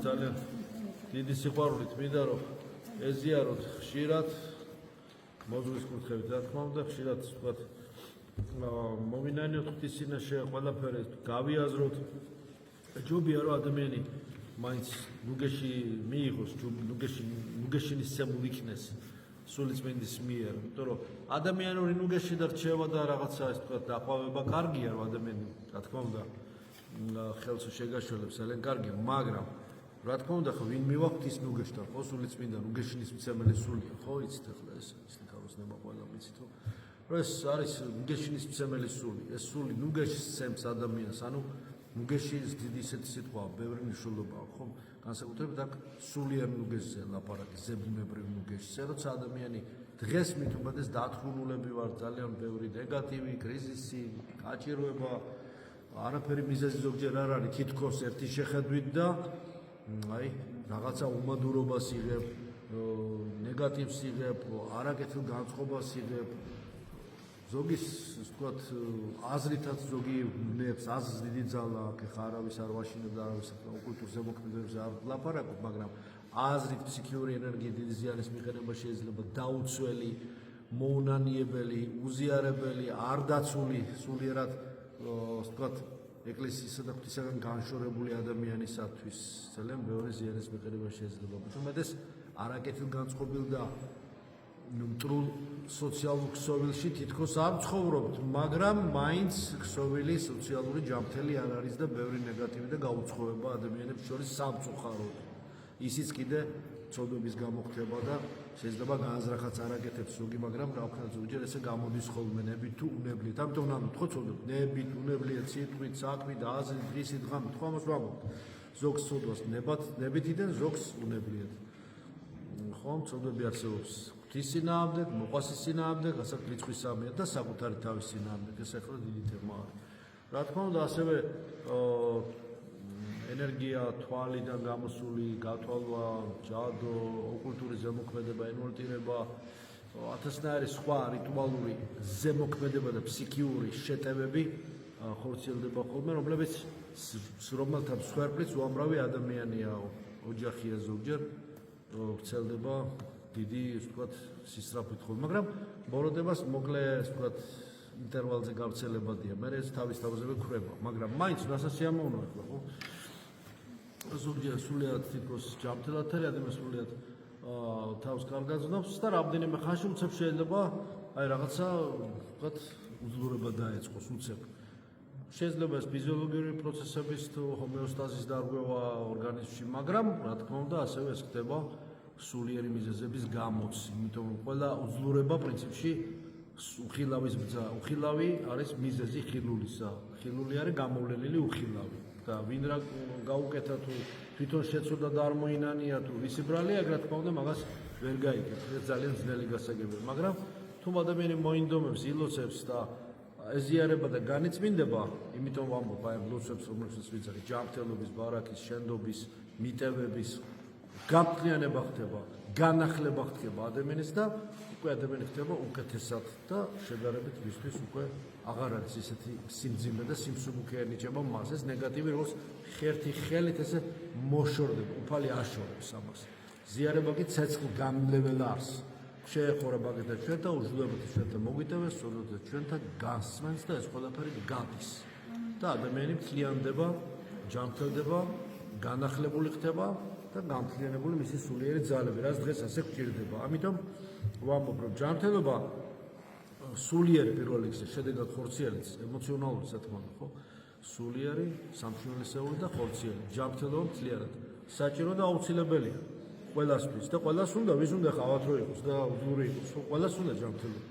ძალიან დიდი სიყვარულით მინდა რომ ეზიაროთ ხშირად მოზღვის კუთხებით რა თქმა უნდა ხშირად ვთქვათ მოვინანიოთ ღვთისწინაშე ყველაფერი გავიაზროთ ჯობია რომ ადამიანი მაინც ნუგეში მიიღოს ნუგეშინის სემულ იქნეს სულიწმინდის მიერ იმიტომ რომ ადამიანური ნუგეში და რჩევა და რაღაცა ეს ვთქვათ დაყვავება კარგია რომ ადამიანი რა თქმა უნდა ხელს შეგაშველებს ძალიან კარგია მაგრამ რა თქმა უნდა ხო ვინ მივახვთ ის ნუგეშთან ხო სულიწმინდა ნუგეშინის მცემელი სულია ხო იცით ახლა ეს თაროსნება ყველა ვიცით რომ ეს არის ნუგეშინის მცემელი სული ეს სული ნუგეშს სცემს ადამიანს ანუ ნუგეშის დიდი ისეთი სიტყვაა ბევრი მნიშვნელობაა ხო განსაკუთრებით აქ სულიერ ნუგეშზე ლაპარაკი ზებუნებრივ ნუგეშზე როცა ადამიანი დღეს მით უმეტეს დათრუნულები ვარ ძალიან ბევრი ნეგატივი კრიზისი გაჭირვება არაფერი მიზეზი ზოგჯერ არ არის თითქოს ერთი შეხედვით და აი რაღაცა უმადურობას იღებ ნეგატივს იღებ არაკეთილ განწყობას იღებ ზოგის ვთქვათ აზრითაც ზოგი ნებს აზრს დიდი ძალა აქვს ხა არავის არ ვაშინებდა არავის ოკულტურ ზემოქმედებებზე არ ლაპარაკობ მაგრამ აზრით ფსიქიური ენერგია დიდი ზიანის მიღება შეიძლება დაუცველი მოუნანიებელი უზიარებელი არ დაცული სულიერად ვთქვათ ეკლესიისა და ღვთისაგან განშორებული ადამიანისათვის ძალიან ბევრი ზიანის მიღება შეიძლება უმეტეს არაკეთილ განწყობილ და მტრულ სოციალურ ქსოვილში თითქოს არ ცხოვრობთ, მაგრამ მაინც ქსოვილი სოციალური ჯანმრთელი არ არის და ბევრი ნეგატივი და გაუცხოება ადამიანებს შორის სამწუხაროდ. ისიც კიდე ცოდვების გამოხდება და შეიძლება განაზრახაც არაკეთებს ზოგი, მაგრამ რა ვქნა ზოგჯერ ესე გამოდის ხოლმე ნებით თუ უნებლიეთ. ამიტომ ნამდვილად ხო ცოდვებ, ნებით, უნებლიეთ, სიტყვით, საქმით, აზრით, დღისით, ღამით, ხო ამას ვამბობ. ზოგს ცოდვას ნებით იდან, ზოგს უნებლიეთ. ხო, ცოდვები არსებობს. ღვთის წინააღმდეგ, მოყვასის წინააღმდეგ, ასაკ რიცხვის სამია და საკუთარი თავის წინააღმდეგ. ეს ახლა დიდი თემა არის. რა თქმა უნდა, ასევე ენერგია თვალიდან გამოსული გათვალვა, ჯადო, ოკულტური ზემოქმედება, ენვოლტირება, ათასნაირი სხვა რიტუალური ზემოქმედება და ფსიქიური შეტევები ხორციელდება ხოლმე, რომელთა მსხვერპლიც უამრავი ადამიანია, ოჯახია ზოგჯერ, ვრცელდება დიდი, ვთქვათ, სისწრაფით ხოლმე, მაგრამ ბოროტებას მოკლე, ვთქვათ, ინტერვალზე გავრცელებადია, მე ეს თავის თავზე ვქრება, მაგრამ მაინც დასასიამოვნოა ახლა, ხო? ზოგჯერ სულიად თითქოს ჯანმრთელად არის ადამიანს სულიად თავს კარგად ზნობს და რამდენიმე ხანში უცებ შეიძლება აი რაღაცა ვთქვათ უძლურება დაეწყოს უცებ შეიძლება ეს ფიზიოლოგიური პროცესების თუ ჰომეოსტაზის დარღვევა ორგანიზმში მაგრამ რა თქმა უნდა ასევე ეს ხდება სულიერი მიზეზების გამოც იმიტომ ყველა უძლურება პრინციპში უხილავის ბრძა უხილავი არის მიზეზი ხილულისა ხილული არის გამოვლენილი უხილავი და ვინ რა გაუკეთა თუ თვითონ შეცოდა და არ მოინანია თუ ვისი ბრალია, რა თქმა უნდა, მაგას ვერ გაიგებს. ეს ძალიან ძნელი გასაგებია, მაგრამ თუ ადამიანი მოინდომებს, ილოცებს და ეზიარება და განიწმინდება, იმიტომ ვამბობ, აი ლოცვებს, რომელსაც ვიცი, ჯანმრთელობის, ბარაქის, შენდობის, მიტევების გამყიანება ხდება, განახლება ხდება ადამიანის და უკვე ადამიანი ხდება უკეთესად და შედარებით მისთვის უკვე აღარ არის ისეთი სიმძიმე და სიმსუბუქეა ნიჭება მას ეს ნეგატივი როგორც ხერთი ხელით ესე მოშორდება უფალი აშორებს ამას ზიარება კი ცეცხლ გამლეველ არს შეეხურა ბაგეთა ჩვენ და უძლურებთ ჩვენთან მოგვიტევეს სწორედ ჩვენთან გასმენს და ეს ყველაფერი გადის და ადამიანი მთლიანდება ჯანმრთელდება განახლებული ხდება და გამთლიანებული მისი სულიერი ძალები რაც დღეს ასე გვჭირდება ამიტომ ვამბობ რომ ჯანმრთელობა სულიერი პირველ რიგში შედეგად ხორციელიც ემოციონალური სათქმელი ხო სულიერი სამშველისეული და ხორციელი ჯანმრთელობა მთლიანად საჭირო და აუცილებელია ყველასთვის და ყველას უნდა ვის უნდა ხავათ რო იყოს და უძლური იყოს ყველას უნდა ჯანმრთელობა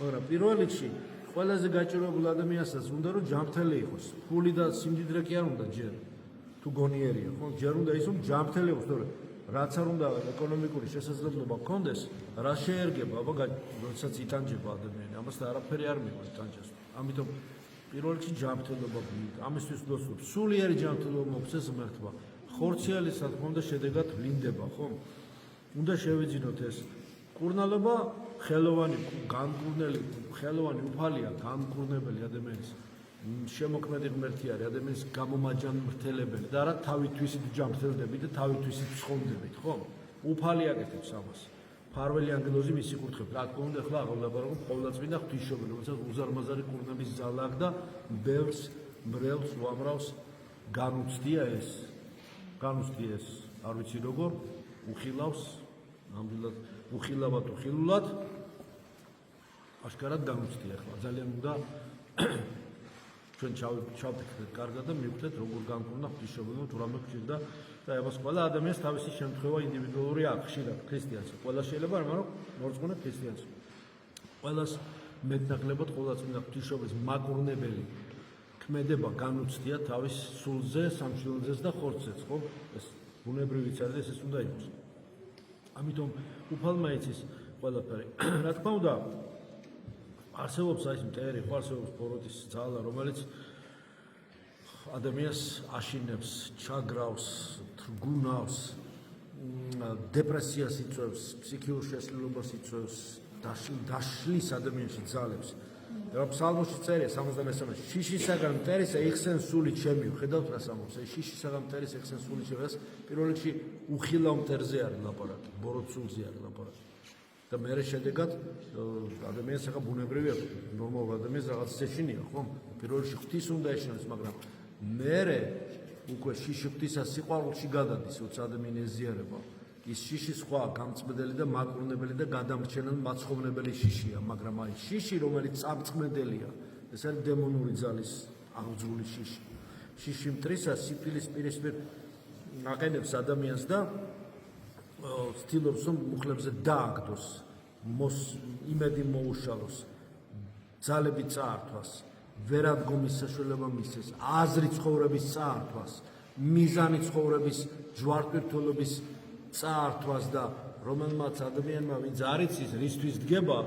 მაგრამ პირველ რიგში ყველაზე გაჭირვებულ ადამიანსაც უნდა რომ ჯანმრთელი იყოს ფული და სიმდიდრე კი არ უნდა ჯერ თუ გონიერია ხო ჯერ უნდა ის რომ ჯანმრთელი იყოს თორე რაც არ უნდა ეკონომიკური შესაძლებლობა გქონდეს რა შეერგება აბა როდესაც იტანჯება ადამიანი ამასთან არაფერი არ მივა იტანჯას ამიტომ პირველ რიგში ჯანმრთელობა გვინდა ამისთვის ვდოსვებ სულიერი ჯანმრთელობა მოგვცეს მართვა ხორციელი რა თქმა უნდა შედეგად ვლინდება ხო უნდა შევიძინოთ ეს კურნალობა ხელოვანი განკურნელი ხელოვანი უფალია განკურნებელი ადამიანის შემოქმედი ღმერთი არის ადამიანის გამომაჯამრთელებელი და არა თავითვისით ჯამრთელდებით და თავითვისით ცხონდებით, ხო? უფალი აკეთებს ამას. ფარველი ანგელოზი მისი კურთხევით. რა თქმა უნდა, ახლა აღვლაბარობ ყოვლადწმინდა ღვთისმშობელი, რომელსაც უზარმაზარი კურნების ძალა აქვს და ბევრს მრევლს უამრავს განუცდია ეს. არ ვიცი როგორ უხილავს, ნამდვილად უხილავად უხილულად აშკარად განუცდია ახლა. ძალიან უნდა ჩვენ ჩავთქვით კარგად და მივხვდეთ როგორ განკურნა ღვთისმშობელმა თუ რამე გვჭირდა და ამას ყველა ადამიანს თავისი შემთხვევა ინდივიდუალური აქვს ხშირად ქრისტიანს. ყველა შეიძლება არ მაგრამ მორწმუნე ქრისტიანს. ყველას მეტნაკლებად ყოვლადწმინდა ღვთისმშობელის მაკურნებელი ქმედება განუცდია თავის სულზე, სამშვილდეზე და ხორცზეც, ხო? ეს ბუნებრივიც არის და ეს უნდა იყოს. ამიტომ უფალმა იცის ყველაფერი. რა თქმა უნდა, არსებობს აი ეს მტერი, არსებობს ბოროტის ძალა, რომელიც ადამიანს აშინებს, ჩაგრავს, თრგუნავს, დეპრესიას იწვევს, ფსიქიურ შესაძლებლობას იწვევს, დაშლის ადამიანში ძალებს. რა ფსალმოში წერია 73-ში შიშისაგან მტერისა იხსენ სული ჩემი, ხედავთ რა სამობს, შიშისაგან მტერისა იხსენ სული ჩემი, პირველ რიგში უხილავ მტერზე არის ლაპარაკი, ბოროტ სულზე არის ლაპარაკი. და მერე შედეგად ადამიანს ახლა ბუნებრივია, ნორმალურ ადამიანს რაღაც ეშინია, ხო? პირველ რიგში ღვთის უნდა ეშინოს, მაგრამ მერე უკვე შიში ღვთისას სიყვარულში გადადის, როცა ადამიანი ეზიარება. ის შიში სხვა გამწმედელი და მაკურნებელი და გადამრჩენელ მაცხოვრებელი შიშია, მაგრამ აი შიში, რომელიც წამწმედელია, ეს არის დემონური ძალის აღძული შიში. შიში მტრისას სიკვდილის პირისპირ აყენებს ადამიანს და ცდილობს რომ მუხლებზე დააგდოს, იმედი მოუშალოს, ძალები წაართვას, ვერადგომის საშუალება მისცეს, აზრი ცხოვრების წაართვას, მიზანი ცხოვრების ჯვარტვირთულობის წაართვას და რომელმაც ადამიანმა ვინც არ იცის რისთვის დგება,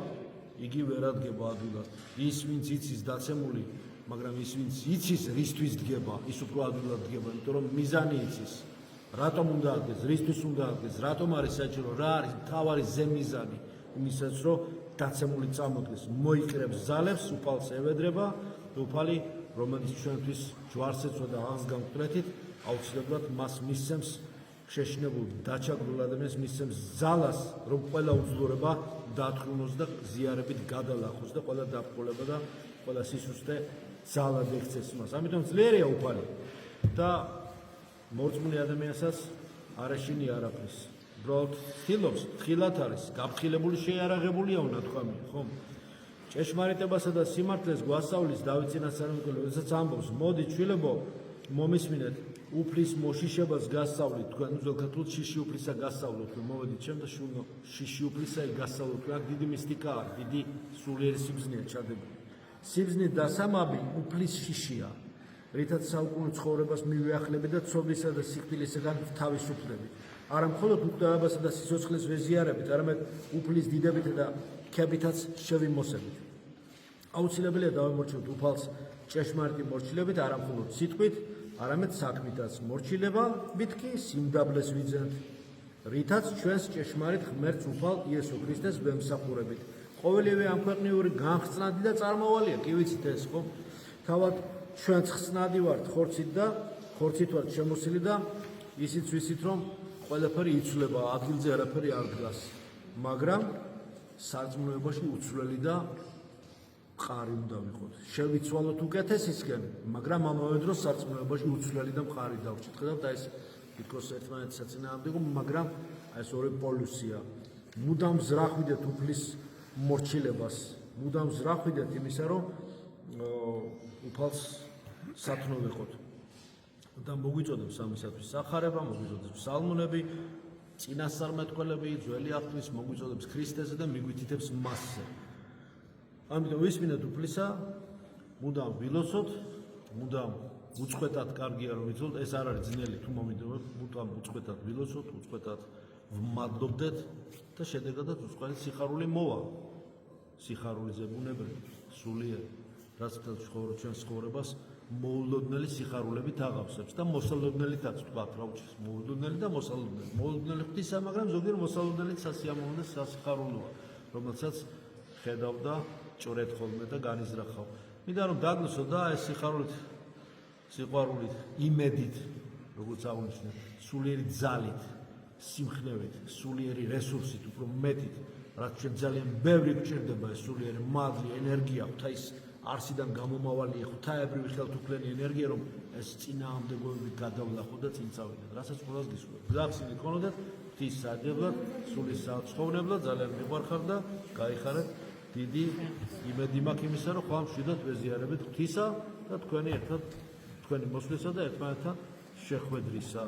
იგი ვერ ადგება ადვილად. ის ვინც იცის დაცემული, მაგრამ ის ვინც იცის რისთვის დგება, ის უფრო ადვილად დგება, იმიტომ რომ მიზანი იცის. რატომ უნდა ადგეს, რისთვის უნდა ადგეს, რატომ არის საჭირო, რა არის მთავარი ზემიზანი იმისაც, რომ დაცემული წამოდგეს, მოიკრებს ძალებს, უფალს ევედრება, უფალი, რომელიც ჩვენთვის ჯვარს ეწოდა აღს გამკვეთით, აუცილებლად მას მისცემს შეშინებულ დაჩაგრულ ადამიანს მისცემს ძალას, რომ ყველა უძლურება დათხრუნოს და ზიარებით გადალახოს და ყველა დაბრკოლება და ყველა სისუსტე ძალად ექცეს მას. ამიტომ ძლიერია უფალი და მორწმუნე ადამიანსაც არ ეშინია არაფრის. უბრალოდ ცდილობს, თხილად არის, გაფრთხილებული შეიარაღებულია უნდა თქვამი, ხომ? ჭეშმარიტებასა და სიმართლეს გვასწავლის დავით წინასწარმეტყველი, როდესაც ამბობს, მოდი ჩვილებო, მომისმინეთ, უფლის მოშიშებას გასწავლით, თქვენ უზელქართულად შიში უფლისა გასწავლოთ, მოვედით ჩემ და შულო, შიში უფლისა გასწავლოთ, რა დიდი მისტიკა არის, დიდი სულიერი სიბზნეა ჩადებული. სიბზნე დასამაბი უფლის შიშია, რითაც საუკუნო ცხოვრებას მივიახლებით და ცოდვისა და სიკვდილისაგან თავისუფლებით. არა მხოლოდ უკვდავებასა და სიცოცხლის ვეზიარებით, არამედ უფლის დიდებით და ქებითაც შევიმოსებით. აუცილებელია დავემორჩილოთ უფალს ჭეშმარიტი მორჩილებით, არა მხოლოდ სიტყვით, არამედ საქმითაც მორჩილებებით კი სიმდაბლეს ვიძენთ, რითაც ჩვენს ჭეშმარიტ ღმერთს უფალ იესო ქრისტეს ვემსახურებით. ყოველივე ამ ქვეყნიური განხსნადი და წარმავალია, კი ვიცით ეს, ხო? თავად ჩვენც ხსნადი ვართ ხორცით და ხორცით ვართ შემოსილი და ისიც ვიცით, რომ ყველაფერი იცვლება, ადგილზე არაფერი არ დგას, მაგრამ სარწმუნოებაში უცვლელი და მყარი უნდა ვიყოთ. შევიცვალოთ უკეთესისკენ, მაგრამ ამავე დროს სარწმუნოებაში უცვლელი და მყარი დავრჩით. ხედავთ, აი ეს თითქოს ერთმანეთს საწინააღმდეგო, მაგრამ აი ეს ორი პოლუსია. მუდამ ზრახვიდეთ უფლის მორჩილებას, მუდამ ზრახვიდეთ იმისა, რომ უფალს სათნო ვიყოთ. და მოგვიწოდებს ამისათვის სახარება, მოგვიწოდებს ფსალმუნები, წინასწარმეტყველები, ძველი აღთქმის, მოგვიწოდებს ქრისტეზე და მიგვითითებს მასზე. ამიტომ ვისმინეთ უფლისა, მუდამ ვილოცოთ, მუდამ უწყვეტად კარგია რომ ვიცოდეთ, ეს არ არის ძნელი თუ მომიდროებთ, მუდამ უწყვეტად ვილოცოთ, უწყვეტად ვმადლობდეთ და შედეგადაც უწყალი სიხარული მოვა. სიხარულიზე ბუნებრივი, სულიერი, რაც ჩვენს ცხოვრებას მოულოდნელი სიხარულებით აღავსებს და მოსალოდნელითაც თქვათ, რა უჩეს, მოულოდნელი და მოსალოდნელი. მოულოდნელი ღვთისა, მაგრამ ზოგიერთ მოსალოდნელით სასიამოვნო და სასიხარულოა, რომელსაც ხედავ და ჭრეთ ხოლმე და განიზრახავ. მინდა რომ დაგნოსო და ეს სიყვარულით, იმედით, როგორც აღნიშნე, სულიერი ძალით, სიმხნევით, სულიერი რესურსით, უფრო მეტით, რაც ჩვენ ძალიან ბევრი გვჭირდება ეს სულიერი მადლი, ენერგია, ღვთაის არსიდან გამომავალი ღვთაებრივი ხელთუკლენი ენერგია, რომ ეს წინააღმდეგობებით გადავლახო და წინ წავიდეთ. რასაც ყველას გისურვებ. გახსნით ქონოდეთ ღვთის სარგებლად, სულის საცხოვნებლად, ძალიან მიყვარხარ და გაიხარეთ. დიდი იმედი მაქვს იმისა, რომ ხვალ მშვიდად ვეზიარებით ღვთისა და თქვენი მოსვლისა და ერთმანეთთან შეხვედრისა,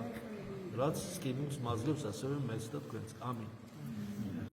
რაც სკიმულს მაძლევს ასევე მეც და თქვენც. ამინ.